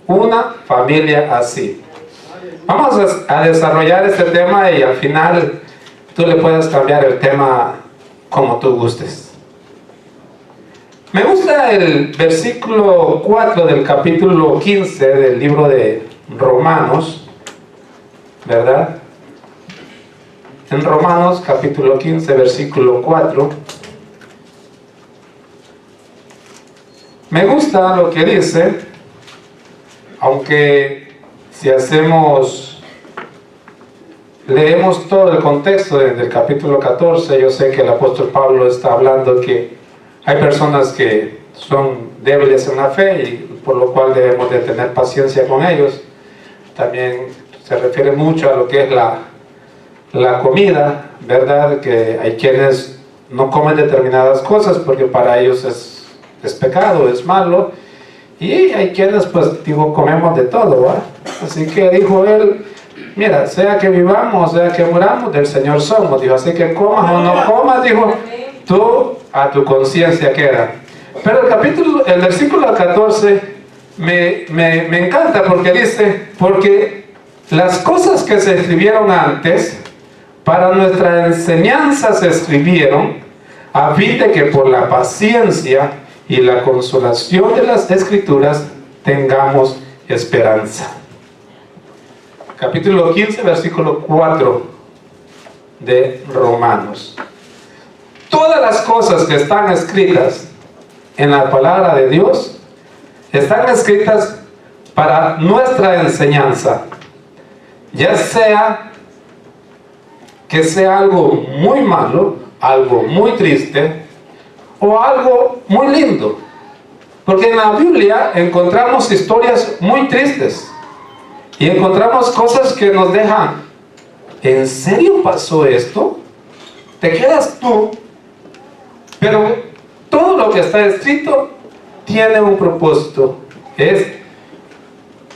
una familia así. Vamos a desarrollar este tema y al final tú le puedes cambiar el tema como tú gustes. Me gusta el versículo 4 del capítulo 15 del libro de Romanos, ¿verdad? En Romanos capítulo 15, versículo 4. Me gusta lo que dice, aunque si leemos todo el contexto del capítulo 14, yo sé que el apóstol Pablo está hablando que hay personas que son débiles en la fe y por lo cual debemos de tener paciencia con ellos. También se refiere mucho a lo que es la comida, ¿verdad? Que hay quienes no comen determinadas cosas porque para ellos es pecado, es malo. Y hay quienes, pues, digo, comemos de todo, ¿verdad? Así que dijo él, mira, sea que vivamos, sea que muramos, del Señor somos. Dijo, así que comas o no comas, dijo, tú a tu conciencia queda. Pero el versículo 14 me encanta porque dice, porque las cosas que se escribieron antes, para nuestra enseñanza se escribieron, a fin de que por la paciencia y la consolación de las Escrituras tengamos esperanza. Capítulo 15, versículo 4 de Romanos. Todas las cosas que están escritas en la palabra de Dios están escritas para nuestra enseñanza, ya sea que sea algo muy malo, algo muy triste o algo muy lindo, porque en la Biblia encontramos historias muy tristes y encontramos cosas que nos dejan, ¿en serio pasó esto? Te quedas tú, pero todo lo que está escrito tiene un propósito, es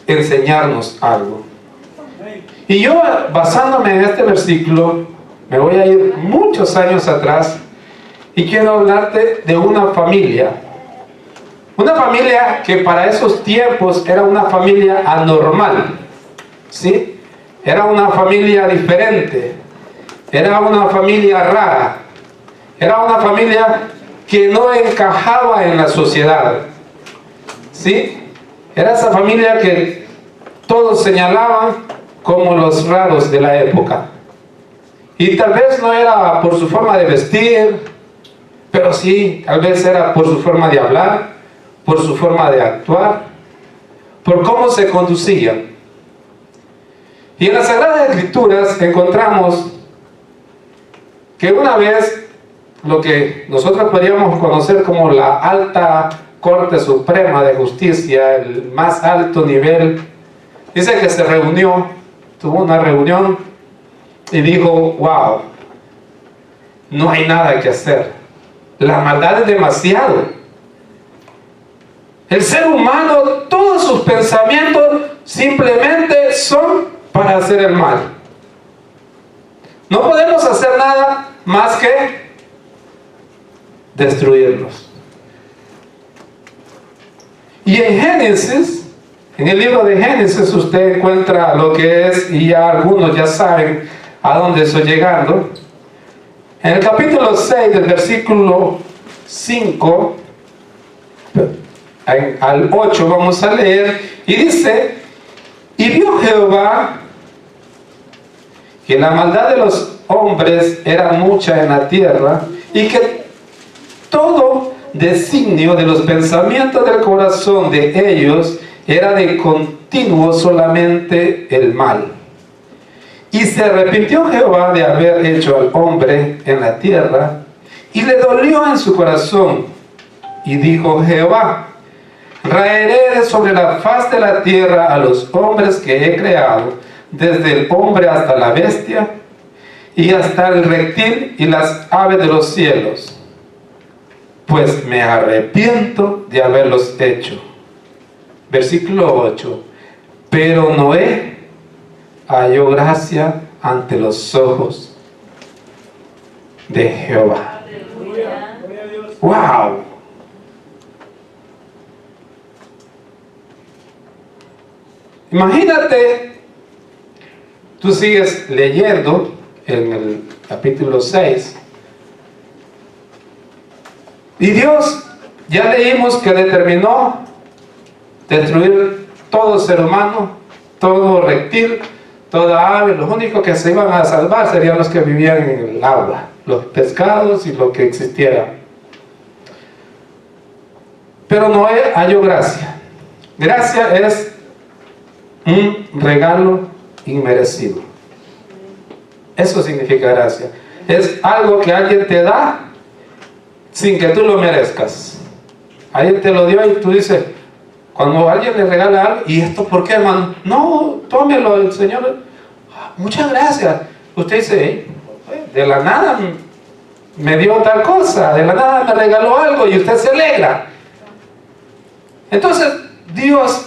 enseñarnos algo. Y yo, basándome en este versículo, me voy a ir muchos años atrás y quiero hablarte de una familia que para esos tiempos era una familia anormal, ¿sí? Era una familia diferente, era una familia rara, era una familia que no encajaba en la sociedad, ¿sí? Era esa familia que todos señalaban como los raros de la época. Y tal vez no era por su forma de vestir, pero sí, tal vez era por su forma de hablar, por su forma de actuar, por cómo se conducían. Y en las Sagradas Escrituras encontramos que una vez, lo que nosotros podríamos conocer como la alta Corte Suprema de Justicia, el más alto nivel, dice que se reunió, tuvo una reunión y dijo, wow, no hay nada que hacer. La maldad es demasiado. El ser humano, todos sus pensamientos simplemente son para hacer el mal. No podemos hacer nada más que destruirlos. Y en Génesis, en el libro de Génesis, usted encuentra lo que es, y ya algunos ya saben a dónde estoy llegando. En el capítulo 6 del versículo 5 al 8 vamos a leer, y dice, y vio Jehová que la maldad de los hombres era mucha en la tierra, y que todo designio de los pensamientos del corazón de ellos era de continuo solamente el mal. Y se arrepintió Jehová de haber hecho al hombre en la tierra, y le dolió en su corazón, y dijo Jehová, raeré de sobre la faz de la tierra a los hombres que he creado, desde el hombre hasta la bestia, y hasta el reptil y las aves de los cielos, pues me arrepiento de haberlos hecho. Versículo 8. Pero Noé halló gracia ante los ojos de Jehová. ¡Wow! Imagínate, tú sigues leyendo en el capítulo 6, y Dios, ya leímos que determinó destruir todo ser humano, todo reptil, toda ave. Los únicos que se iban a salvar serían los que vivían en el agua, los pescados y lo que existiera. Pero Noé halló gracia. Gracia es un regalo inmerecido. Eso significa gracia. Es algo que alguien te da sin que tú lo merezcas. Alguien te lo dio y tú dices, cuando alguien le regala algo, ¿y esto por qué, hermano? No, tómelo, el Señor. Muchas gracias. Usted dice, hey, de la nada me dio tal cosa, de la nada me regaló algo y usted se alegra. Entonces Dios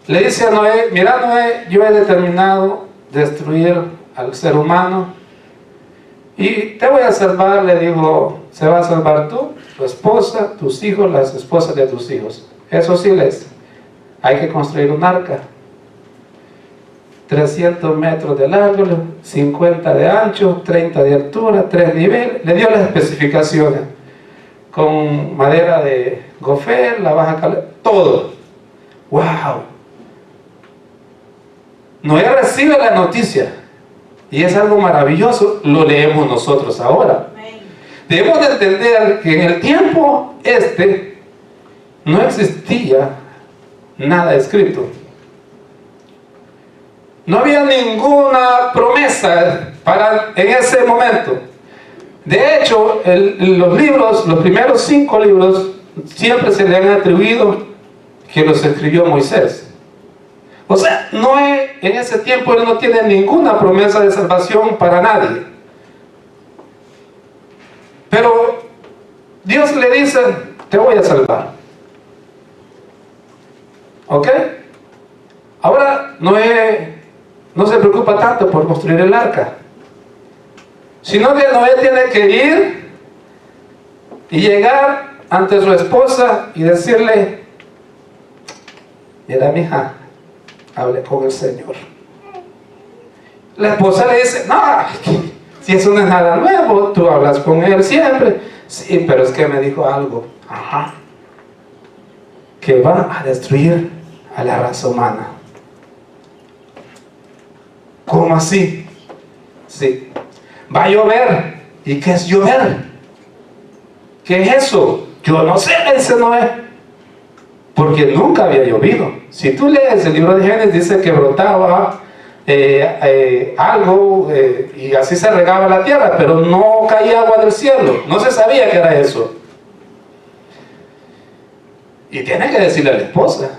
le dice a Noé, mira Noé, yo he determinado destruir al ser humano y te voy a salvar. Le dijo, se va a salvar tú, tu esposa, tus hijos, las esposas de tus hijos. Eso sí, hay que construir un arca, 300 metros de largo, 50 de ancho, 30 de altura, 3 niveles. Le dio las especificaciones, con madera de gofer, la baja calidad, todo. ¡Wow! Noé recibe la noticia y es algo maravilloso. Lo leemos nosotros ahora. Debemos de entender que en el tiempo no existía nada escrito. No había ninguna promesa en ese momento. De hecho, los primeros 5 libros, siempre se le han atribuido que los escribió Moisés. O sea, Noé en ese tiempo él no tiene ninguna promesa de salvación para nadie. Pero Dios le dice, te voy a salvar. ¿Ok? Ahora Noé no se preocupa tanto por construir el arca, sino que Noé tiene que ir y llegar ante su esposa y decirle, mira, mija, hable con el Señor. La esposa le dice, no, si eso no es nada nuevo, tú hablas con Él siempre. Sí, pero es que me dijo algo. Ajá. Que va a destruir a la raza humana. ¿Cómo así? Sí. Va a llover. ¿Y qué es llover? ¿Qué es eso? Yo no sé, ese no es. Porque nunca había llovido. Si tú lees el libro de Génesis, dice que brotaba algo y así se regaba la tierra, pero no caía agua del cielo. No se sabía que era eso. Y tiene que decirle a la esposa,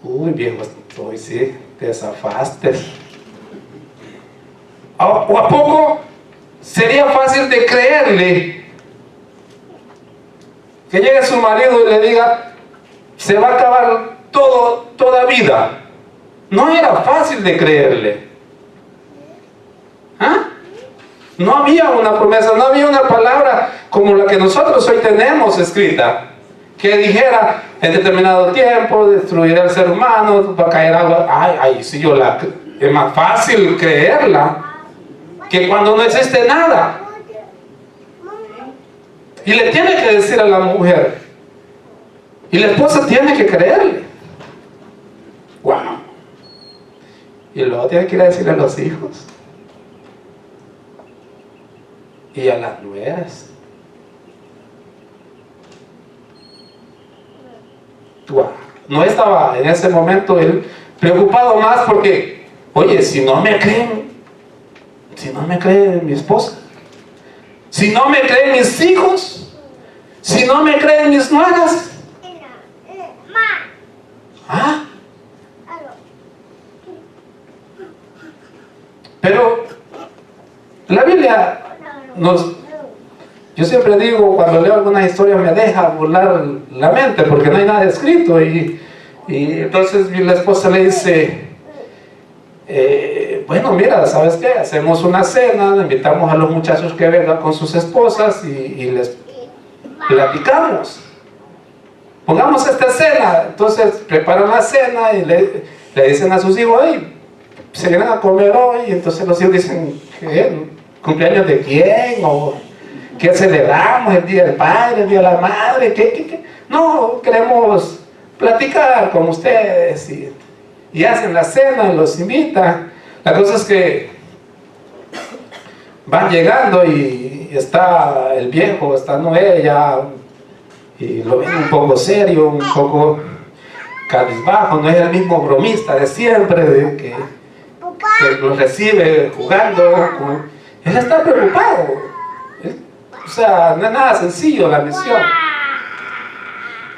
uy viejo, hoy sí te zafaste. ¿O a poco sería fácil de creerle que llegue su marido y le diga, se va a acabar toda vida? No era fácil de creerle. ¿Ah? No había una promesa, no había una palabra como la que nosotros hoy tenemos escrita, que dijera, en determinado tiempo destruirá al ser humano, va a caer agua. Ay, sí, es más fácil creerla que cuando no existe nada. Y le tiene que decir a la mujer, y la esposa tiene que creerle. Wow. Y luego tiene que ir a decirle a los hijos y a las nueras. Wow. No estaba en ese momento él preocupado más porque, oye, si no me cree mi esposa, si no me creen mis hijos, si no me creen mis nueras, ¿ah? Pero la Biblia yo siempre digo, cuando leo algunas historias me deja volar la mente porque no hay nada escrito, y entonces la esposa le dice, bueno, mira, ¿sabes qué? Hacemos una cena, invitamos a los muchachos que vengan con sus esposas y les platicamos. pongamos esta cena. Entonces preparan la cena y le dicen a sus hijos, hey, se vienen a comer hoy. Y entonces los hijos dicen, ¿qué? ¿Cumpleaños de quién? ¿O qué celebramos? ¿El Día del Padre? ¿El Día de la Madre? ¿Qué? No, queremos platicar con ustedes. Y hacen la cena, los invitan. La cosa es que van llegando y está el viejo, está Noé ya, y lo ven un poco serio, un poco cabizbajo. No es el mismo bromista de siempre, que los recibe jugando. Él está preocupado. O sea, no es nada sencillo la misión.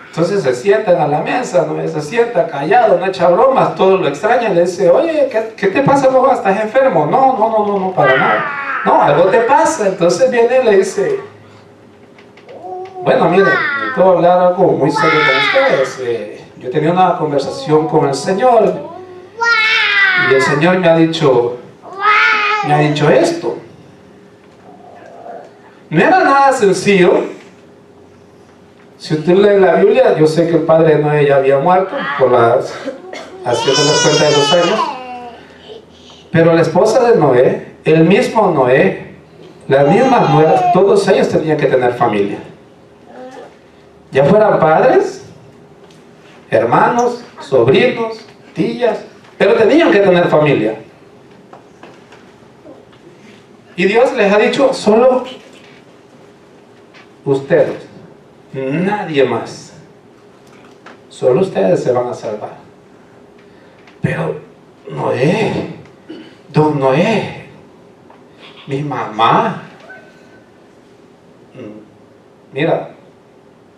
Entonces se sientan a la mesa, Noé se sienta callado, no echa bromas, todos lo extrañan, le dice, oye, ¿qué te pasa, Noé? ¿Estás enfermo? No, para nada. No, algo te pasa. Entonces viene y le dice, bueno, miren, necesito hablar algo muy serio con ustedes. Yo tenía una conversación con el Señor y el Señor me ha dicho esto. No era nada sencillo. Si usted lee la Biblia, yo sé que el padre de Noé ya había muerto por haciendo las cuentas de los años, pero la esposa de Noé, el mismo Noé, las mismas nueras, todos ellos tenían que tener familia. Ya fueran padres, hermanos, sobrinos, tías, pero tenían que tener familia. Y Dios les ha dicho, solo ustedes, nadie más, solo ustedes se van a salvar. Pero Noé, don Noé, mi mamá, mira,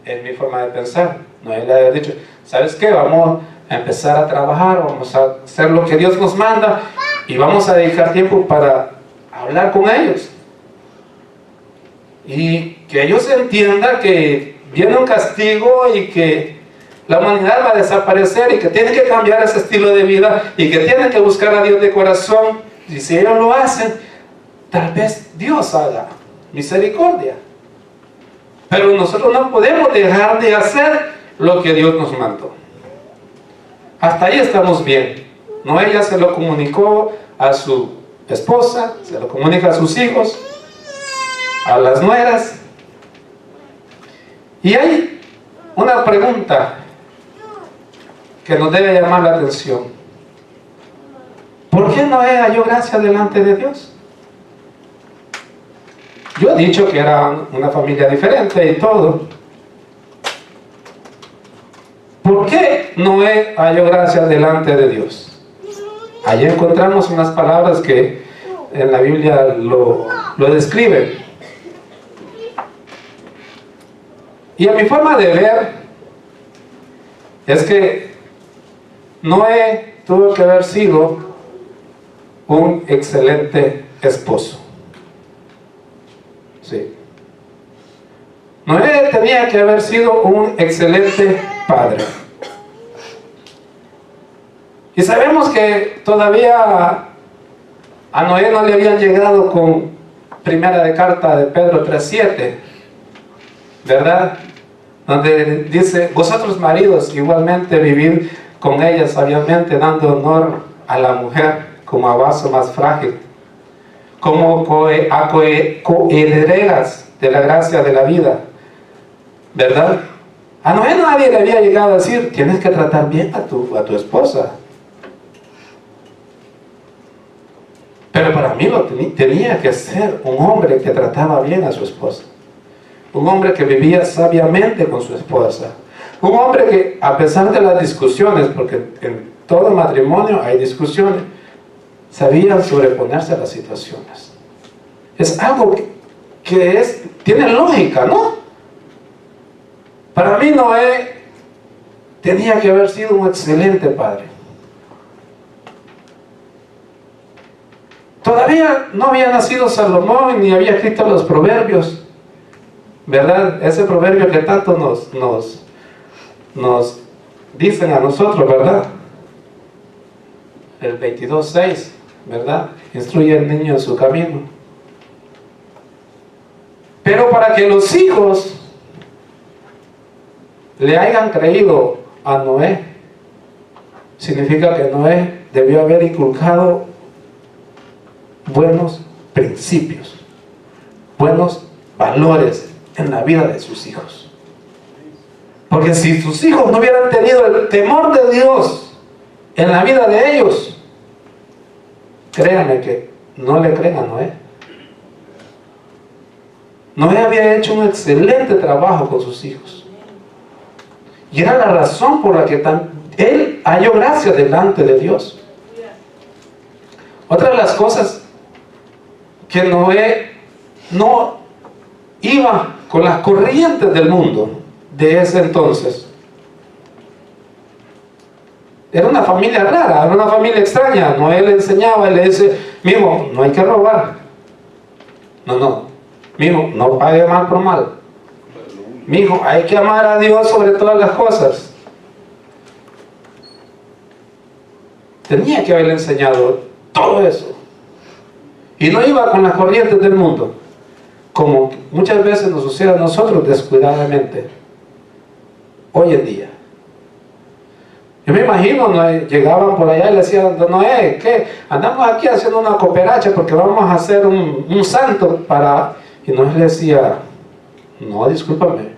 es mi forma de pensar. Noé le había dicho, ¿sabes qué? Vamos a empezar a trabajar, vamos a hacer lo que Dios nos manda y vamos a dedicar tiempo para hablar con ellos. Y que ellos entiendan que viene un castigo y que la humanidad va a desaparecer y que tienen que cambiar ese estilo de vida y que tienen que buscar a Dios de corazón. Y si ellos lo hacen, tal vez Dios haga misericordia. Pero nosotros no podemos dejar de hacer lo que Dios nos mandó. Hasta ahí estamos bien. No, ella se lo comunicó a su esposa, se lo comunica a sus hijos, a las nueras. Y hay una pregunta que nos debe llamar la atención. ¿Por qué Noé halló gracia delante de Dios? Yo he dicho que era una familia diferente y todo. ¿Por qué Noé halló gracia delante de Dios? Allí encontramos unas palabras que en la Biblia lo describen. Y a mi forma de ver es que Noé tuvo que haber sido un excelente esposo. Sí. Noé tenía que haber sido un excelente padre. Y sabemos que todavía a Noé no le habían llegado con primera de carta de Pedro 3:7, ¿verdad? Donde dice, vosotros maridos igualmente vivid con ella sabiamente, dando honor a la mujer como a vaso más frágil, como coherederas de la gracia de la vida, ¿verdad? A Noé nadie le había llegado a decir, tienes que tratar bien a tu esposa. Pero para mí tenía que ser un hombre que trataba bien a su esposa. Un hombre que vivía sabiamente con su esposa. Un hombre que, a pesar de las discusiones, porque en todo matrimonio hay discusiones, sabía sobreponerse a las situaciones. Es algo que tiene lógica, ¿no? Para mí Noé tenía que haber sido un excelente padre. Todavía no había nacido Salomón ni había escrito los proverbios, ¿verdad? Ese proverbio que tanto nos dicen a nosotros, ¿verdad? El 22:6, ¿verdad? Instruye al niño en su camino. Pero para que los hijos le hayan creído a Noé, significa que Noé debió haber inculcado buenos principios, buenos valores en la vida de sus hijos. Porque si sus hijos no hubieran tenido el temor de Dios en la vida de ellos, créanme que no le creen a Noé. Noé había hecho un excelente trabajo con sus hijos. Y era la razón por la que él halló gracia delante de Dios. Otra de las cosas que Noé no iba con las corrientes del mundo de ese entonces. Era una familia rara, era una familia extraña. Noé le enseñaba, él le dice: mijo, no hay que robar. No, mijo, no pague mal por mal. Mijo, hay que amar a Dios sobre todas las cosas. Tenía que haberle enseñado todo eso. Y no iba con las corrientes del mundo, como muchas veces nos sucede a nosotros descuidadamente hoy en día. Yo me imagino, llegaban por allá y le decían: Noé, ¿qué? Andamos aquí haciendo una cooperacha porque vamos a hacer un santo para... Y Noé le decía: no, discúlpame,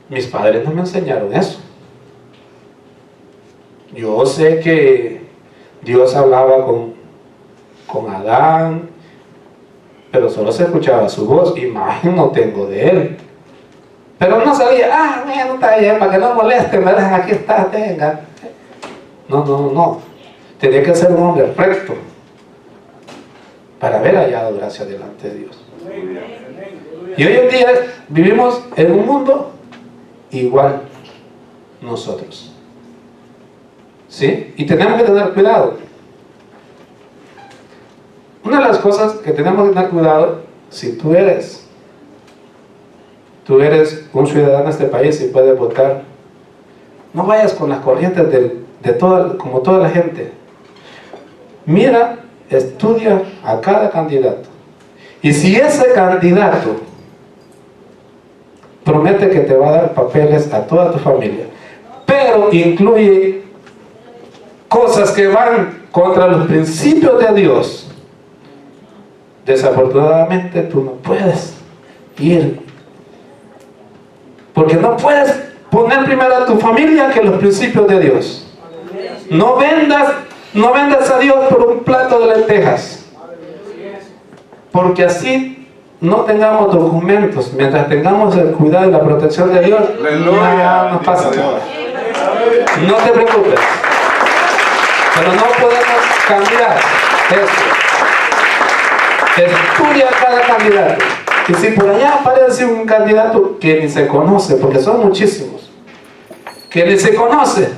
mis padres no me enseñaron eso. Yo sé que Dios hablaba con Adán, pero solo se escuchaba su voz, imagen no tengo de él. Pero no salía: bueno, está bien, para que no molesten, ¿verdad? Aquí está, tenga. No. Tenía que ser un hombre recto para haber hallado gracia delante de Dios. Y hoy en día vivimos en un mundo igual nosotros. ¿Sí? Y tenemos que tener cuidado. Una de las cosas que tenemos que tener cuidado, si tú eres un ciudadano de este país y puedes votar, no vayas con las corrientes como toda la gente. Mira, estudia a cada candidato. Y si ese candidato promete que te va a dar papeles a toda tu familia, pero incluye cosas que van contra los principios de Dios, desafortunadamente tú no puedes ir, porque no puedes poner primero a tu familia que los principios de Dios. No vendas a Dios por un plato de lentejas, porque así no tengamos documentos. Mientras tengamos el cuidado y la protección de Dios, nada nos pasa nada. No te preocupes, pero no podemos cambiar eso. Estudia cada candidato. Y si por allá aparece un candidato que ni se conoce, porque son muchísimos, que ni se conoce,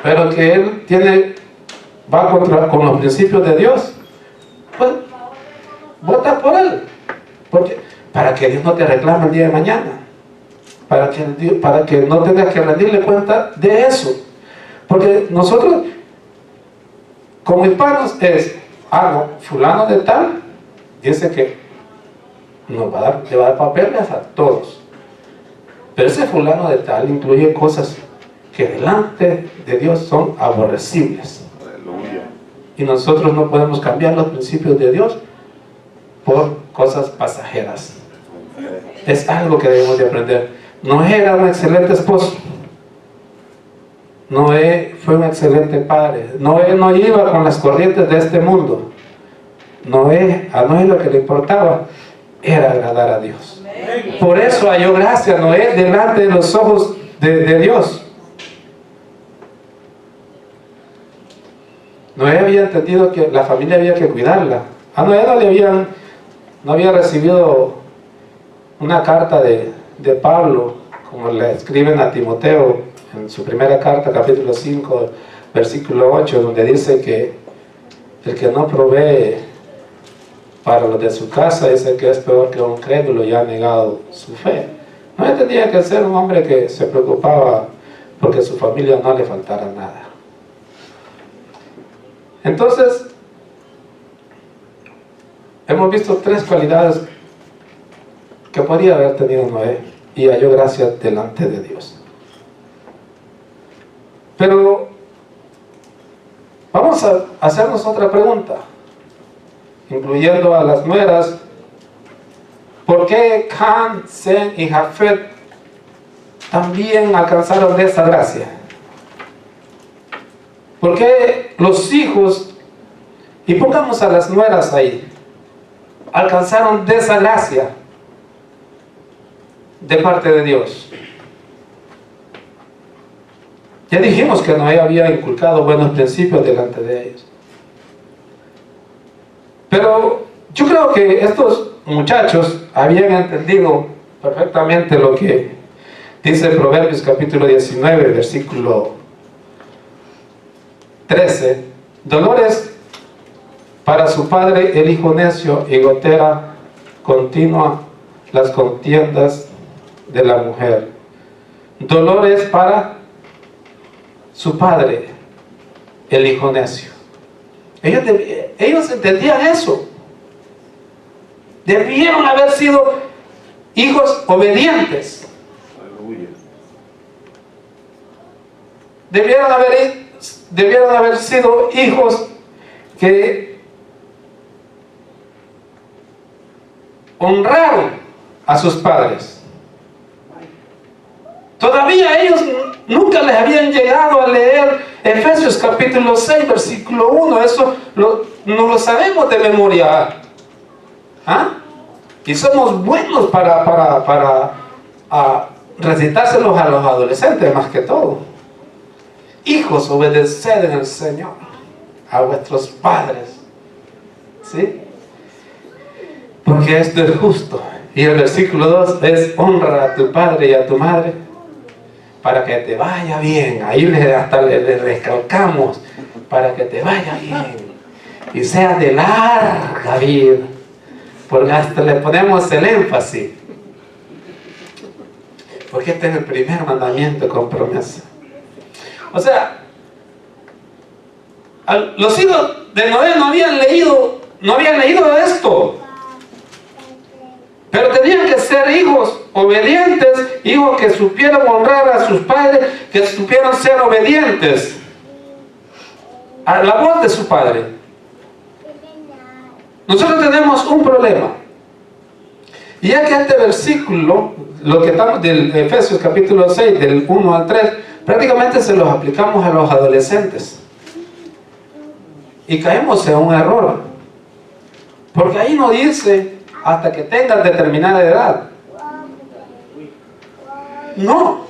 pero que él va con los principios de Dios, pues vota por él, porque para que Dios no te reclame el día de mañana, para que no tengas que rendirle cuenta de eso. Porque nosotros como hispanos no, fulano de tal dice que le va a dar papeles a todos, pero ese fulano de tal incluye cosas que delante de Dios son aborrecibles. Aleluya. Y nosotros no podemos cambiar los principios de Dios por cosas pasajeras. Es algo que debemos de aprender. Noé era un excelente esposo. Noé fue un excelente padre. Noé no iba con las corrientes de este mundo. A Noé lo que le importaba era agradar a Dios. Por eso halló gracia Noé delante de los ojos de Dios. Noé había entendido que la familia había que cuidarla. A Noé no había recibido una carta de Pablo, como le escriben a Timoteo en su primera carta, capítulo 5, versículo 8, donde dice que el que no provee para los de su casa dice que es peor que un crédulo y ha negado su fe. Noé tenía que ser un hombre que se preocupaba porque a su familia no le faltara nada. Entonces, hemos visto 3 cualidades que podría haber tenido Noé y halló gracia delante de Dios. Pero vamos a hacernos otra pregunta, incluyendo a las nueras. ¿Por qué Cam, Sem y Jafet también alcanzaron de esa gracia? ¿Por qué los hijos, y pongamos a las nueras ahí, alcanzaron de esa gracia de parte de Dios? Ya dijimos que Noé había inculcado buenos principios delante de ellos. Pero yo creo que estos muchachos habían entendido perfectamente lo que dice Proverbios capítulo 19, versículo 13. Dolores para su padre el hijo necio, y gotera continua las contiendas de la mujer. Dolores para su padre el hijo necio. Ellos entendían eso. Debieron haber sido hijos obedientes. Debieron haber sido hijos que honraron a sus padres. Todavía ellos nunca les habían llegado a leer Efesios capítulo 6, versículo 1. Eso no lo sabemos de memoria. ¿Ah? Y somos buenos para recitárselos a los adolescentes más que todo. Hijos, obedeced en el Señor a vuestros padres, ¿sí? Porque esto es justo. Y el versículo 2 es: honra a tu padre y a tu madre para que te vaya bien. Ahí hasta le recalcamos: para que te vaya bien y sea de larga vida, porque hasta le ponemos el énfasis, porque este es el primer mandamiento con promesa. O sea, los hijos de Noé no habían leído esto, pero tenían que ser hijos obedientes, hijos que supieran honrar a sus padres, que supieran ser obedientes a la voz de su padre. Nosotros tenemos un problema, y ya que este versículo, lo que estamos del Efesios capítulo 6, del 1 al 3, prácticamente se los aplicamos a los adolescentes, y caemos en un error, porque ahí no dice hasta que tengas determinada edad. No,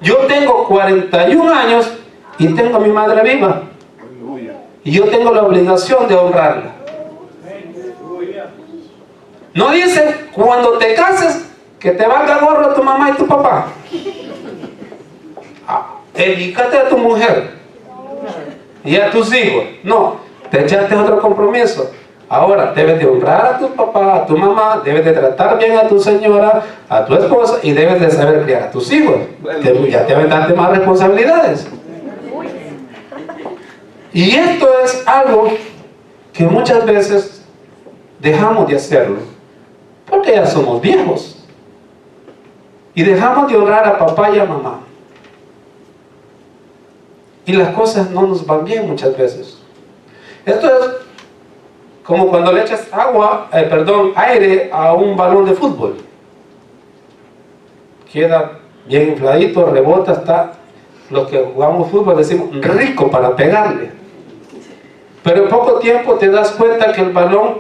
yo tengo 41 años y tengo a mi madre viva, y yo tengo la obligación de honrarla. No dice cuando te cases que te valga gorro a tu mamá y tu papá. Dedícate a tu mujer y a tus hijos. No, te echaste otro compromiso. Ahora debes de honrar a tu papá, a tu mamá, debes de tratar bien a tu señora, a tu esposa, y debes de saber criar a tus hijos. Ya te deben darte más responsabilidades. Y esto es algo que muchas veces dejamos de hacerlo, porque ya somos viejos, y dejamos de honrar a papá y a mamá, y las cosas no nos van bien muchas veces. Esto es como cuando le echas aire a un balón de fútbol. Queda bien infladito, rebota, está, los que jugamos fútbol decimos, rico para pegarle. Pero en poco tiempo te das cuenta que el balón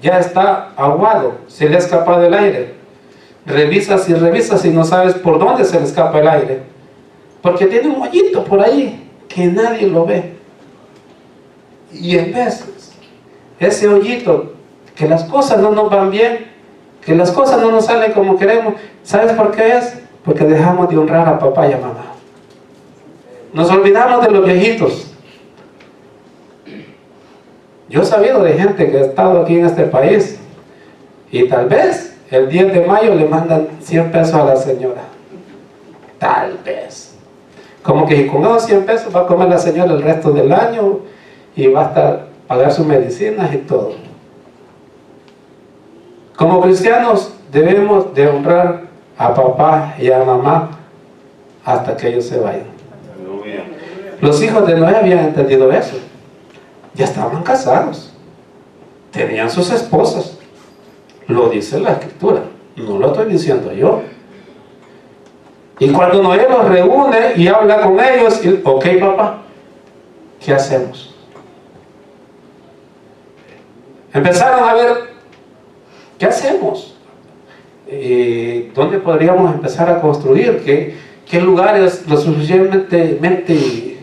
ya está aguado, se le ha escapado el aire. Revisas y no sabes por dónde se le escapa el aire, porque tiene un hoyito por ahí que nadie lo ve. Y en veces ese hoyito, que las cosas no nos van bien, que las cosas no nos salen como queremos, ¿sabes por qué es? Porque dejamos de honrar a papá y a mamá. Nos olvidamos de los viejitos. Yo he sabido de gente que ha estado aquí en este país y tal vez el 10 de mayo le mandan 100 pesos a la señora. Tal vez. Como que con esos 100 pesos va a comer la señora el resto del año y va a pagar sus medicinas y todo. Como cristianos debemos de honrar a papá y a mamá hasta que ellos se vayan. Los hijos de Noé habían entendido eso. Ya estaban casados, tenían sus esposas. Lo dice la Escritura, no lo estoy diciendo yo. Y cuando Noé los reúne y habla con ellos, ok, papá, ¿qué hacemos? Empezaron a ver, ¿qué hacemos? ¿Dónde podríamos empezar a construir? ¿Qué lugar es lo suficientemente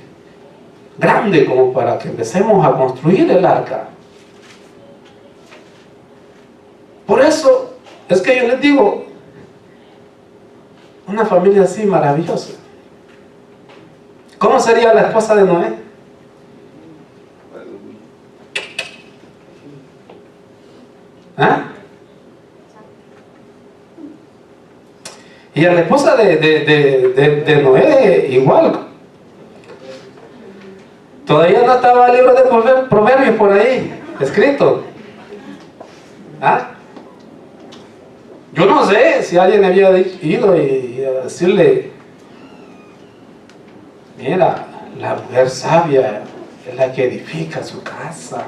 grande como para que empecemos a construir el arca? Por eso es que yo les digo, una familia así maravillosa. ¿Cómo sería la esposa de Noé? ¿Ah? Y a la esposa de Noé igual. Todavía no estaba el libro de Proverbios por ahí escrito. ¿Ah? Yo no sé si alguien había ido y a decirle, mira, la mujer sabia es la que edifica su casa.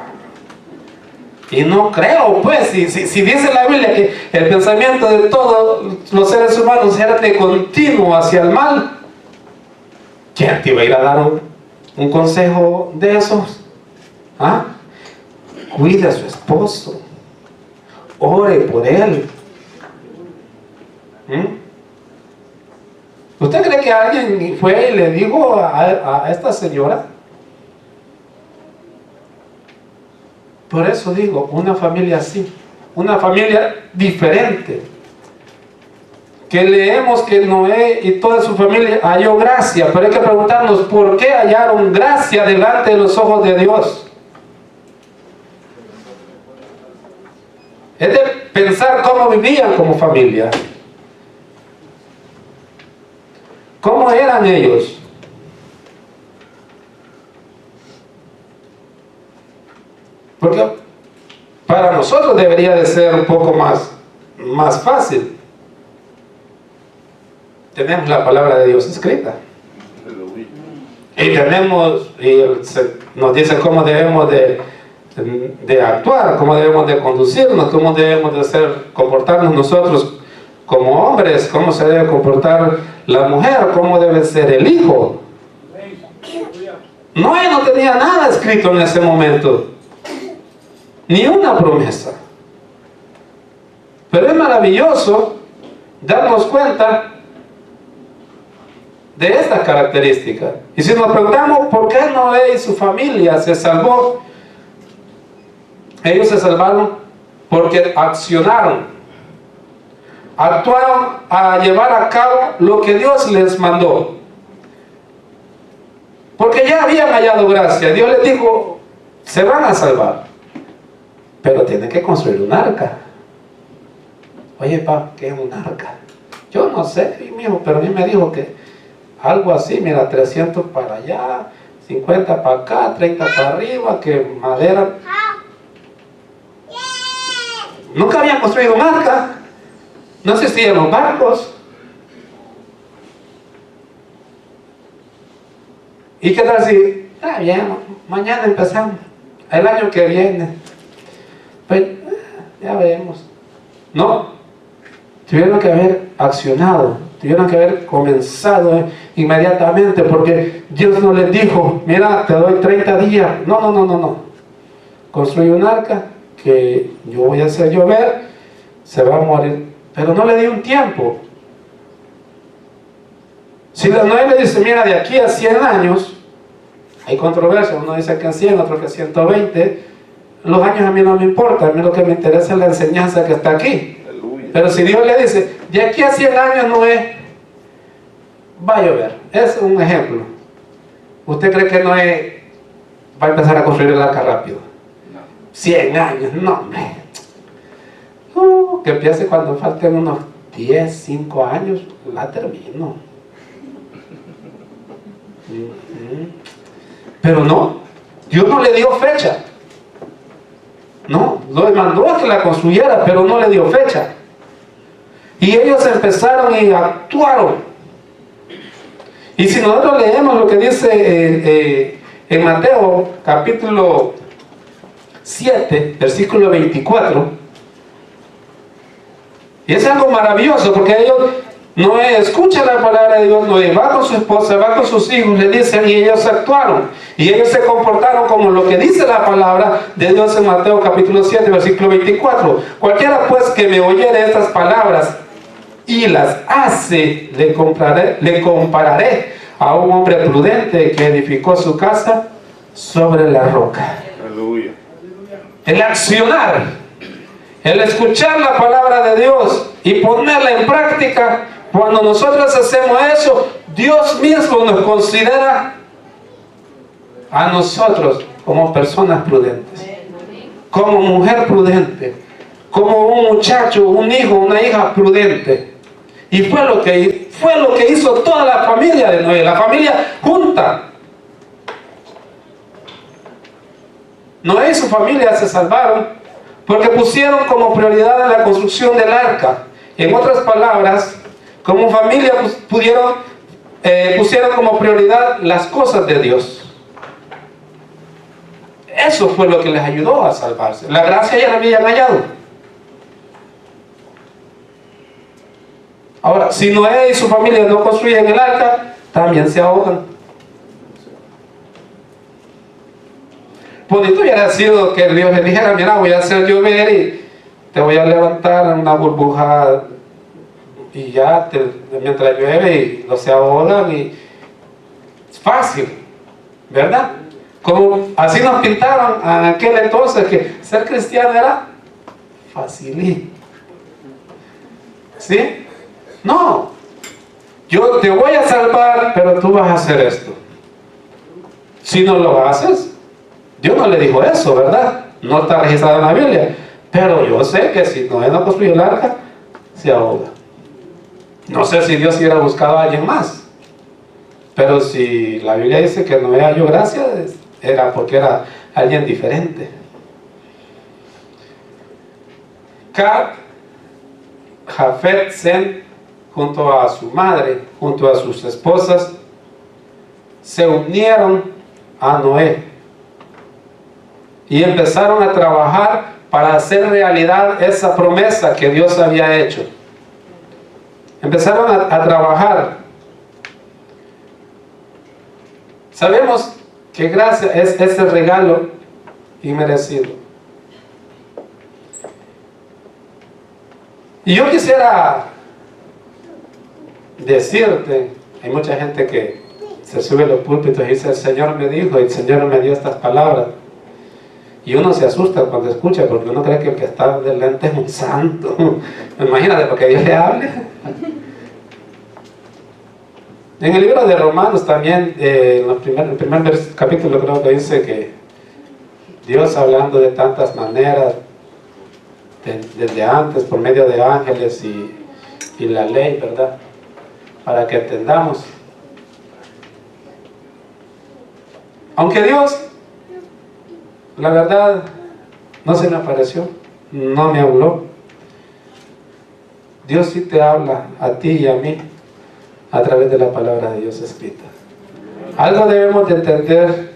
Y no creo, pues, si dice la Biblia que el pensamiento de todos los seres humanos era de continuo hacia el mal, ¿quién te iba a ir a dar un consejo de esos? ¿Ah? Cuide a su esposo, ore por él. ¿Usted cree que alguien fue y le dijo a esta señora? Por eso digo, una familia así, una familia diferente, que leemos que Noé y toda su familia halló gracia, pero hay que preguntarnos, ¿por qué hallaron gracia delante de los ojos de Dios? Es de pensar cómo vivían como familia. ¿Cómo eran ellos? Porque para nosotros debería de ser un poco más fácil. Tenemos la palabra de Dios escrita. Y nos dice cómo debemos de actuar, cómo debemos de conducirnos, cómo debemos de comportarnos nosotros como hombres, cómo se debe comportar la mujer, cómo debe ser el hijo. Noé no tenía nada escrito en ese momento, ni una promesa. Pero es maravilloso darnos cuenta de estas características. Y si nos preguntamos por qué Noé y su familia se salvó, ellos se salvaron porque actuaron a llevar a cabo lo que Dios les mandó. Porque ya habían hallado gracia. Dios les dijo, se van a salvar, pero tienen que construir un arca. Oye, papá, ¿qué es un arca? Yo no sé, mijo, pero a mí me dijo que algo así, mira, 300 para allá, 50 para acá, 30 para arriba, que madera. Nunca habían construido un arca. No existían los barcos. ¿Y qué tal si, bien, mañana empezamos, el año que viene? Pues, ya veremos. No, tuvieron que haber accionado, tuvieron que haber comenzado inmediatamente, porque Dios no les dijo, mira, te doy 30 días. No. Construye un arca que yo voy a hacer llover, se va a morir. Pero no le dio un tiempo. Si Noé le dice, mira, de aquí a 100 años, hay controversia, uno dice que en 100, otro que 120, los años a mí no me importan, a mí lo que me interesa es la enseñanza que está aquí. Pero si Dios le dice, de aquí a 100 años Noé, va a llover. Es un ejemplo. ¿Usted cree que Noé va a empezar a construir el arca rápido? 100 años, no, hombre. Que empiece cuando falten unos 10, 5 años, la termino. Pero no, Dios no le dio fecha. No, lo mandó a que la construyera, pero no le dio fecha. Y ellos empezaron y actuaron. Y si nosotros leemos lo que dice en Mateo capítulo 7, versículo 24, y es algo maravilloso, porque ellos Noé escucha la palabra de Dios, Noé va con su esposa, va con sus hijos, le dicen, y ellos actuaron, y ellos se comportaron como lo que dice la palabra de Dios en Mateo capítulo 7, versículo 24. Cualquiera pues que me oyere estas palabras y las hace, le compararé a un hombre prudente que edificó su casa sobre la roca. Aleluya. El accionar, el escuchar la palabra de Dios y ponerla en práctica, cuando nosotros hacemos eso, Dios mismo nos considera a nosotros como personas prudentes, como mujer prudente, como un muchacho, un hijo, una hija prudente. Y fue lo que hizo toda la familia de Noé, la familia junta. Noé y su familia se salvaron porque pusieron como prioridad la construcción del arca. En otras palabras, como familia pusieron como prioridad las cosas de Dios. Eso fue lo que les ayudó a salvarse. La gracia ya la habían hallado. Ahora, si Noé y su familia no construyen el arca, también se ahogan. Bonito hubiera sido que Dios le dijera, mira, voy a hacer llover y te voy a levantar en una burbuja y ya mientras llueve y no se ahogan, y es fácil, ¿verdad? Como así nos pintaron en aquel entonces, que ser cristiano era facilito. ¿Sí? No, yo te voy a salvar, pero tú vas a hacer esto. Si no lo haces, Dios no le dijo eso, ¿verdad? No está registrado en la Biblia. Pero yo sé que si Noé no construyó el arca, se ahoga. No sé si Dios hubiera buscado a alguien más. Pero si la Biblia dice que Noé halló gracia, era porque era alguien diferente. Cam, Jafet, Sem, junto a su madre, junto a sus esposas, se unieron a Noé y empezaron a trabajar para hacer realidad esa promesa que Dios había hecho. Empezaron a trabajar. Sabemos que gracia es ese regalo inmerecido. Y yo quisiera decirte, hay mucha gente que se sube a los púlpitos y dice, el Señor me dijo, el Señor me dio estas palabras. Y uno se asusta cuando escucha, porque uno cree que el que está delante es un santo. Imagínate, porque Dios le hable. En el libro de Romanos también, en el primer capítulo creo que dice que Dios, hablando de tantas maneras, desde antes, por medio de ángeles y la ley, ¿verdad? Para que entendamos. Aunque Dios, la verdad, no se me apareció, no me habló. Dios sí te habla a ti y a mí a través de la palabra de Dios escrita. Algo debemos de entender,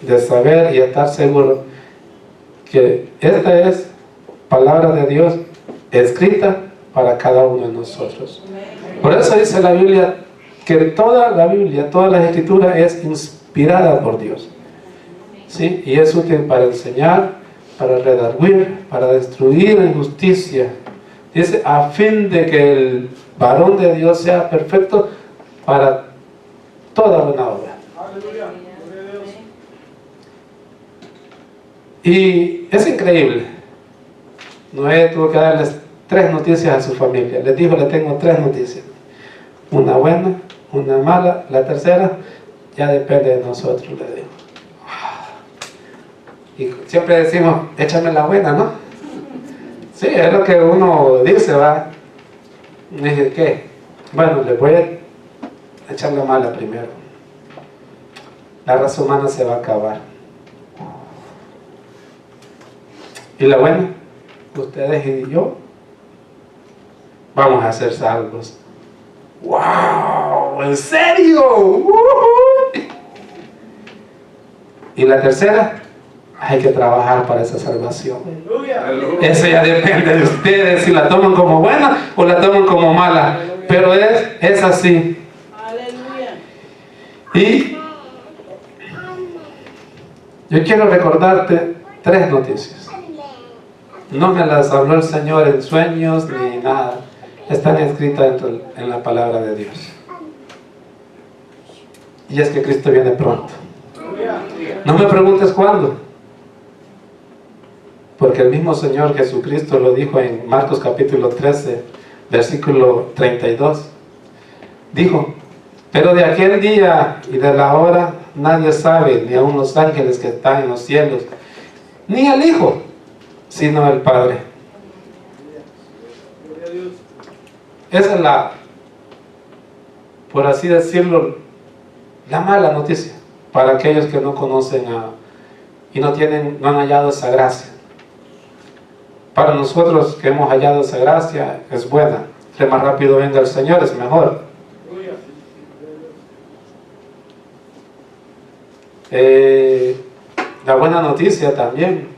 de saber y estar seguros que esta es palabra de Dios escrita para cada uno de nosotros. Por eso dice la Biblia que toda la Biblia, toda la Escritura es inspirada por Dios. ¿Sí? Y es útil para enseñar, para redarguir, para destruir la injusticia. Dice, a fin de que el varón de Dios sea perfecto para toda buena obra. Y es increíble. Noé tuvo que darles 3 noticias a su familia. Les dijo, le tengo 3 noticias. Una buena, una mala, la tercera ya depende de nosotros, le digo. Y siempre decimos, échame la buena, ¿no? Sí, es lo que uno dice, ¿va? Me dice, ¿qué? Bueno, le voy a echar la mala primero. La raza humana se va a acabar. ¿Y la buena? Ustedes y yo vamos a ser salvos. ¡Wow! ¿En serio? Y la tercera, hay que trabajar para esa salvación. Eso ya depende de ustedes, si la toman como buena o la toman como mala. Pero es así. Y yo quiero recordarte 3 noticias. No me las habló el Señor en sueños ni nada. Están escritas en la palabra de Dios. Y es que Cristo viene pronto. No me preguntes cuándo, porque el mismo Señor Jesucristo lo dijo en Marcos capítulo 13, versículo 32. Dijo: pero de aquel día y de la hora nadie sabe, ni aun los ángeles que están en los cielos, ni el Hijo, sino el Padre. Esa es la, por así decirlo, la mala noticia para aquellos que no conocen y no han hallado esa gracia. Para nosotros que hemos hallado esa gracia, es buena. Entre más rápido venga el Señor, es mejor. La buena noticia también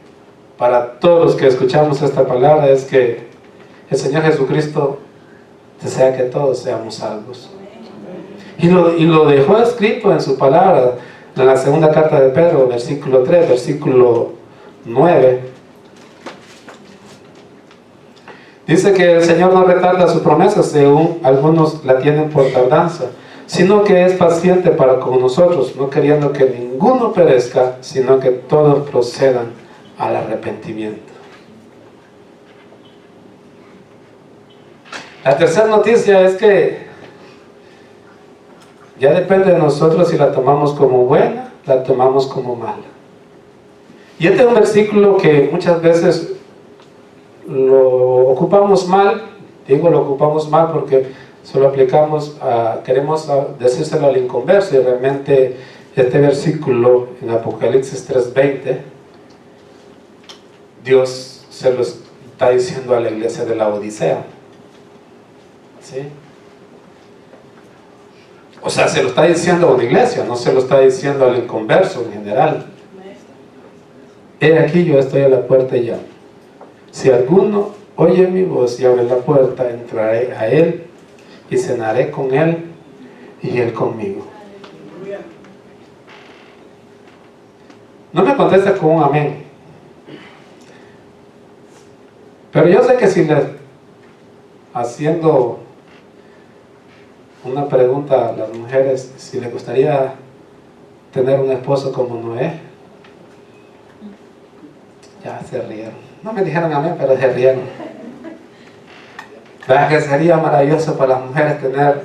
para todos los que escuchamos esta palabra es que el Señor Jesucristo desea que todos seamos salvos. Y lo dejó escrito en su palabra, en la segunda carta de Pedro, versículo 3, versículo 9. Dice que el Señor no retarda su promesa, según algunos la tienen por tardanza, sino que es paciente para con nosotros, no queriendo que ninguno perezca, sino que todos procedan al arrepentimiento. La tercera noticia es que ya depende de nosotros si la tomamos como buena, la tomamos como mala. Y este es un versículo que muchas veces lo ocupamos mal. Digo lo ocupamos mal porque solo aplicamos, queremos decírselo al inconverso, y realmente este versículo en Apocalipsis 3:20, Dios se lo está diciendo a la iglesia de la Odisea. ¿Sí? O sea, se lo está diciendo a una iglesia, no se lo está diciendo al inconverso en general. He aquí, yo estoy a la puerta y llamo. Si alguno oye mi voz y abre la puerta, entraré a él y cenaré con él y él conmigo. No me contesta con un amén. Pero yo sé que si le haciendo una pregunta a las mujeres, si les gustaría tener un esposo como Noé, ya se rieron. No me dijeron amén, pero se rieron. ¿Verdad que sería maravilloso para las mujeres tener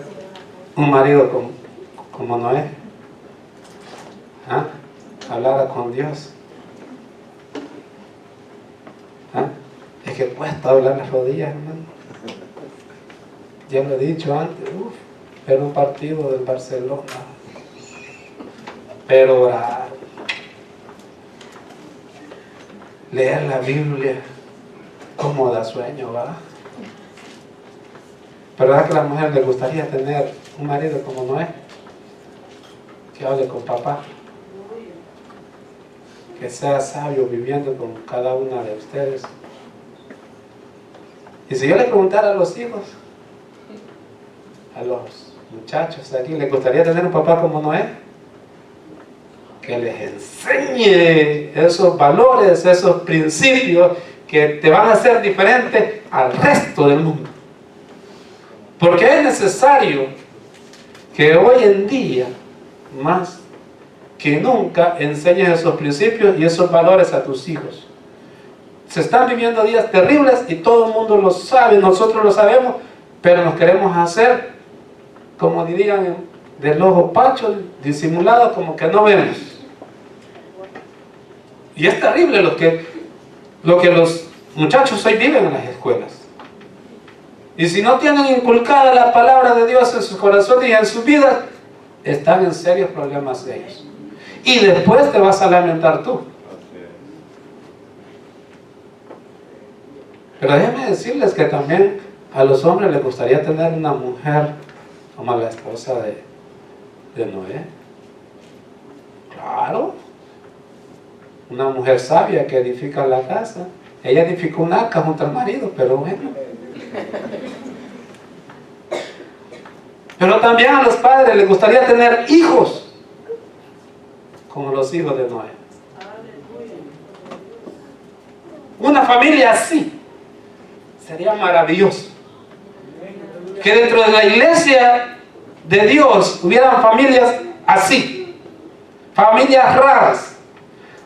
un marido como Noé? ¿Ah? Hablara con Dios. ¿Ah? Es que cuesta doblar las rodillas, hermano. Ya lo he dicho antes, era un partido del Barcelona, pero orar, leer la Biblia, cómo da sueño, ¿va? Pero ¿verdad que a la mujer le gustaría tener un marido como Noé? Que hable con papá, que sea sabio viviendo con cada una de ustedes. Y si yo le preguntara a los hijos, a los muchachos aquí, ¿les gustaría tener un papá como Noé? Que les enseñe esos valores, esos principios que te van a hacer diferente al resto del mundo. Porque es necesario que hoy en día, más que nunca, enseñes esos principios y esos valores a tus hijos. Se están viviendo días terribles y todo el mundo lo sabe, nosotros lo sabemos, pero nos queremos hacer, como dirían, del ojo pacho, disimulado, como que no vemos. Y es terrible lo que los muchachos hoy viven en las escuelas. Y si no tienen inculcada la palabra de Dios en sus corazones y en sus vidas, están en serios problemas ellos. Y después te vas a lamentar tú. Pero déjenme decirles que también A los hombres les gustaría tener una mujer como la esposa de Noé. Claro. Una mujer sabia que edifica la casa. Ella edificó un arca junto al marido, pero bueno. Pero también a los padres les gustaría tener hijos como los hijos de Noé. Una familia así sería maravilloso. Que dentro de la iglesia de Dios hubieran familias así, familias raras,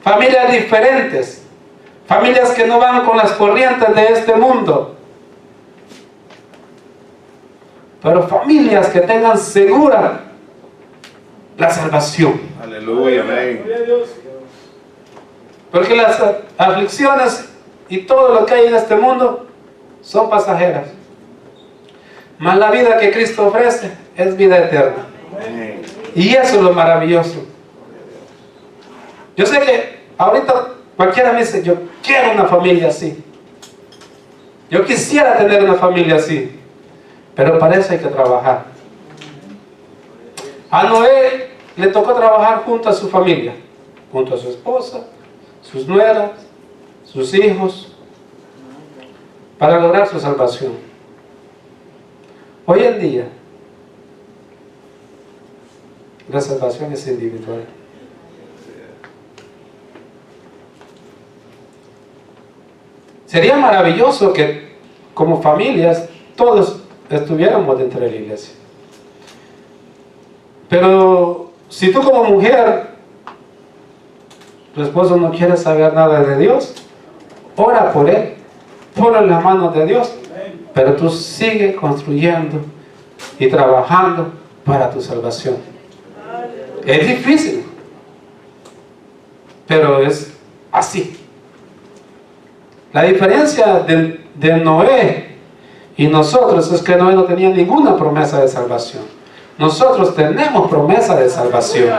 familias diferentes, familias que no van con las corrientes de este mundo, pero familias que tengan segura la salvación. Aleluya, amén. Porque las aflicciones y todo lo que hay en este mundo son pasajeras. Mas la vida que Cristo ofrece es vida eterna. Amén. Y eso es lo maravilloso. Yo sé que ahorita cualquiera me dice, yo quiero una familia así. Yo quisiera tener una familia así. Pero para eso hay que trabajar. A Noé le tocó trabajar junto a su familia, junto a su esposa, sus nueras, sus hijos, para lograr su salvación. Hoy en día, la salvación es individual. Sería maravilloso que como familias todos estuviéramos dentro de la iglesia. Pero si tú como mujer, tu esposo no quiere saber nada de Dios, ora por él, ponlo en las manos de Dios, pero tú sigue construyendo y trabajando para tu salvación. Es difícil, pero es así. La diferencia de Noé y nosotros es que Noé no tenía ninguna promesa de salvación. Nosotros tenemos promesa de salvación.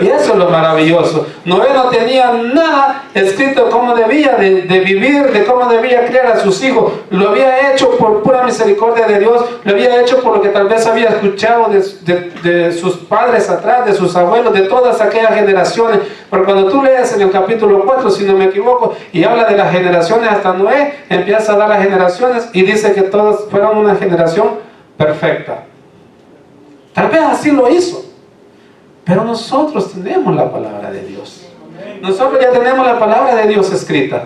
Y eso es lo maravilloso. Noé no tenía nada escrito cómo debía de vivir, de cómo debía criar a sus hijos. Lo había hecho por pura misericordia de Dios. Lo había hecho por lo que tal vez había escuchado de sus padres atrás, de sus abuelos, de todas aquellas generaciones. Porque cuando tú lees en el capítulo 4, si no me equivoco, y habla de las generaciones hasta Noé, empieza a dar las generaciones y dice que todas fueron una generación perfecta. Tal vez así lo hizo, pero nosotros tenemos la palabra de Dios. Nosotros ya tenemos la palabra de Dios escrita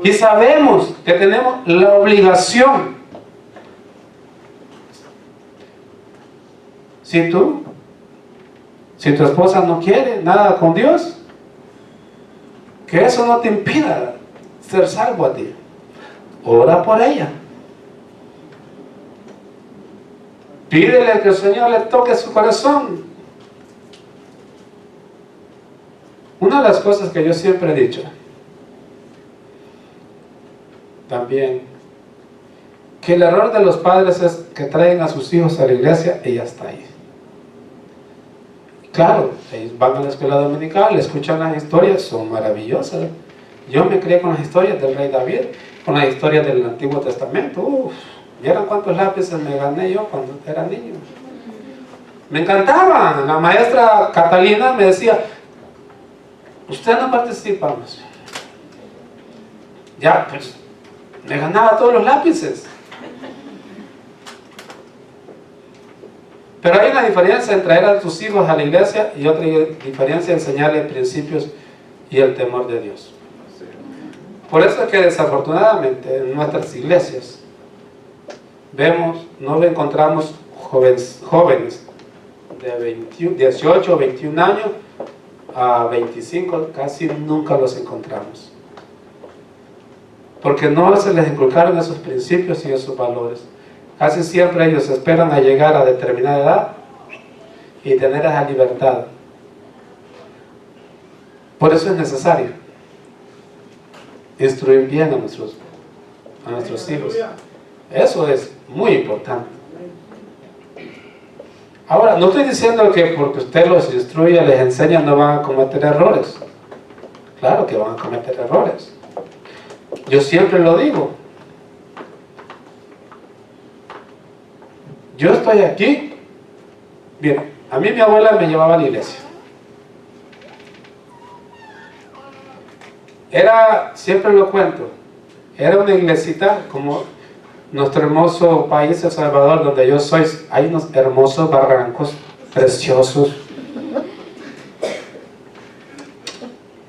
y sabemos que tenemos la obligación. Si tu esposa no quiere nada con Dios, que eso no te impida ser salvo a ti. Ora por ella. Pídele que el Señor le toque su corazón. Una de las cosas que yo siempre he dicho, también, que el error de los padres es que traen a sus hijos a la iglesia y ya está ahí. Claro, ellos van a la escuela dominical, escuchan las historias, son maravillosas. Yo me crié con las historias del rey David, con las historias del Antiguo Testamento. ¿Vieron cuántos lápices me gané yo cuando era niño? Me encantaban. La maestra Catalina me decía, usted no participa, pues. Ya, pues, me ganaba todos los lápices. Pero hay una diferencia entre traer a tus hijos a la iglesia y otra diferencia en enseñarles principios y el temor de Dios. Por eso es que desafortunadamente en nuestras iglesias no encontramos jóvenes de 18 o 21 años a 25, casi nunca los encontramos. Porque no se les inculcaron esos principios y esos valores. Casi siempre ellos esperan a llegar a determinada edad y tener esa libertad. Por eso es necesario instruir bien a nuestros hijos. Eso es muy importante. Ahora, no estoy diciendo que porque usted los instruye, les enseña, no van a cometer errores. Claro que van a cometer errores. Yo siempre lo digo. yo estoy aquí. Bien, a mí mi abuela me llevaba a la iglesia. Era, siempre lo cuento, era una iglesita como nuestro hermoso país, El Salvador, donde yo soy. Hay unos hermosos barrancos preciosos.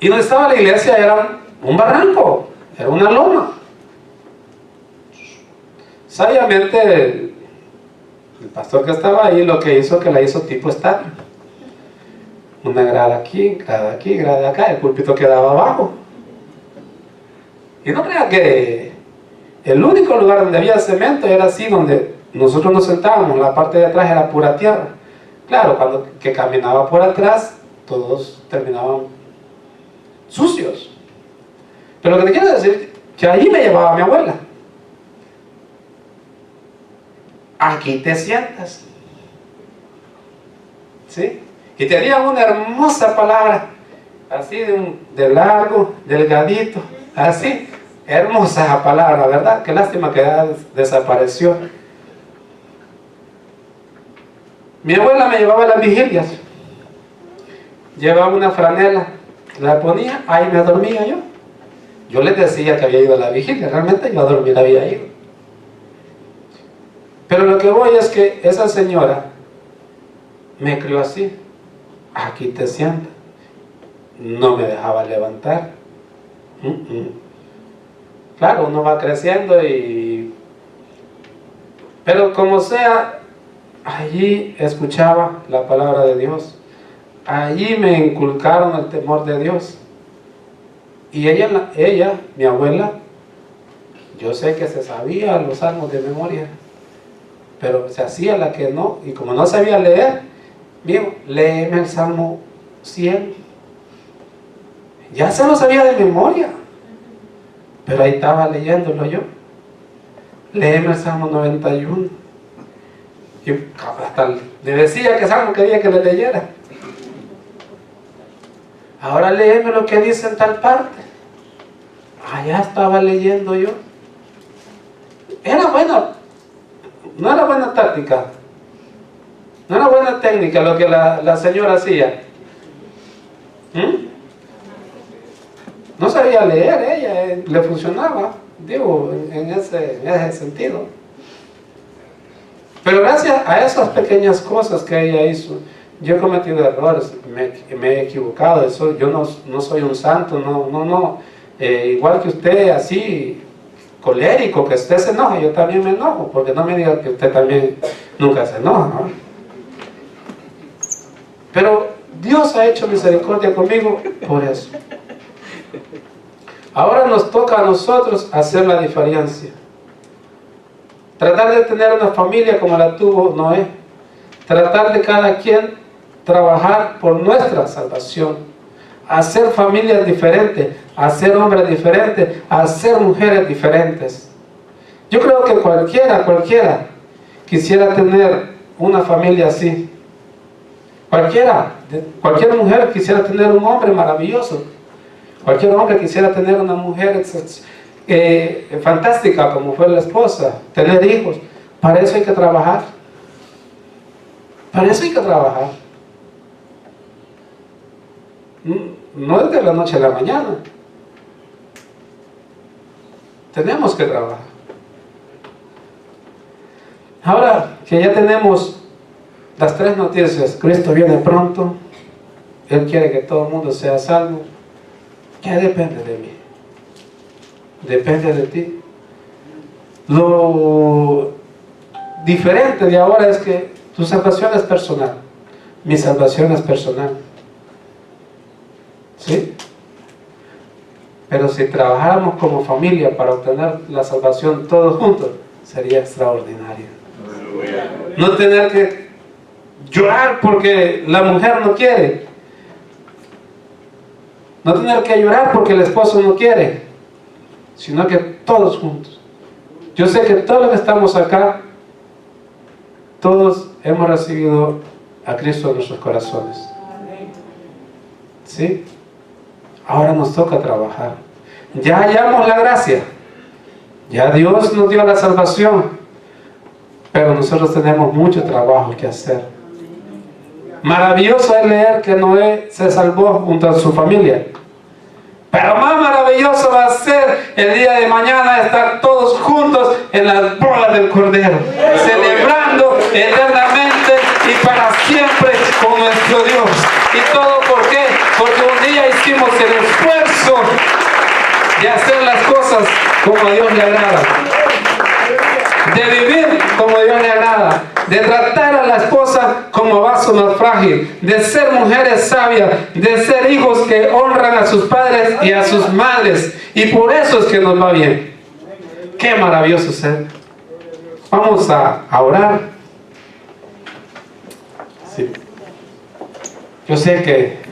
Y donde estaba la iglesia era un barranco, era una loma. Sabiamente el pastor que estaba ahí lo que hizo, que la hizo tipo estadio. Una grada aquí, grada acá, el púlpito quedaba abajo. Y no crea que el único lugar donde había cemento era así, donde nosotros nos sentábamos, la parte de atrás era pura tierra. Claro, cuando que caminaba por atrás, todos terminaban sucios. Pero lo que te quiero decir, que allí me llevaba mi abuela. Aquí te sientas. ¿Sí? Y tenía una hermosa palabra, así de largo, delgadito, así. Hermosa esa palabra, ¿verdad? Qué lástima que ya desapareció. Mi abuela me llevaba a las vigilias. Llevaba una franela, la ponía, ahí me dormía yo. Yo les decía que había ido a la vigilia, realmente yo a dormir había ido. Pero lo que voy es que esa señora me crió así. Aquí te sientas. No me dejaba levantar. Claro, uno va creciendo pero como sea, allí escuchaba la palabra de Dios. Allí me inculcaron el temor de Dios. Y ella, mi abuela, yo sé que se sabía los salmos de memoria, pero se hacía la que no, y como no sabía leer, digo, léeme el Salmo 100. Ya se lo sabía de memoria, pero ahí estaba leyéndolo yo. Léeme el Salmo 91. Y hasta le decía que Salmo quería que le leyera. Ahora léeme lo que dice en tal parte. Allá estaba leyendo yo. Era buena, no era buena táctica, no era buena técnica lo que la señora hacía. No sabía leer ella, le funcionaba, digo, en ese sentido. Pero gracias a esas pequeñas cosas que ella hizo, yo he cometido errores, me he equivocado. Eso, yo no soy un santo, igual que usted, así colérico, que usted se enoja, yo también me enojo, porque no me diga que usted también nunca se enoja, ¿no? Pero Dios ha hecho misericordia conmigo por eso. Ahora nos toca a nosotros hacer la diferencia. Tratar de tener una familia como la tuvo Noé. Tratar de cada quien trabajar por nuestra salvación. Hacer familias diferentes, hacer hombres diferentes, hacer mujeres diferentes. Yo creo que cualquiera quisiera tener una familia así. Cualquier mujer quisiera tener un hombre maravilloso. Cualquier hombre quisiera tener una mujer fantástica como fue la esposa, tener hijos. Para eso hay que trabajar. Para eso hay que trabajar. No es de la noche a la mañana. Tenemos que trabajar. Ahora que ya tenemos las tres noticias, Cristo viene pronto, Él quiere que todo el mundo sea salvo. ¿Qué depende de mí? Depende de ti. Lo diferente de ahora es que tu salvación es personal. Mi salvación es personal. ¿Sí? Pero si trabajáramos como familia para obtener la salvación todos juntos, sería extraordinario. No tener que llorar porque la mujer no quiere. No tener que llorar porque el esposo no quiere, sino que todos juntos. Yo sé que todos los que estamos acá, todos hemos recibido a Cristo en nuestros corazones. ¿Sí? Ahora nos toca trabajar. Ya hallamos la gracia. Ya Dios nos dio la salvación. pero nosotros tenemos mucho trabajo que hacer. Maravilloso es leer que Noé se salvó junto a su familia, pero más maravilloso va a ser el día de mañana estar todos juntos en las bodas del Cordero, celebrando eternamente y para siempre con nuestro Dios. ¿Y todo por qué? Porque un día hicimos el esfuerzo de hacer las cosas como a Dios le agrada, de vivir como a Dios le agrada, de tratar a la esposa como vaso más frágil, de ser mujeres sabias, de ser hijos que honran a sus padres y a sus madres, y por eso es que nos va bien. Qué maravilloso ser. Vamos a orar. Sí. Yo sé que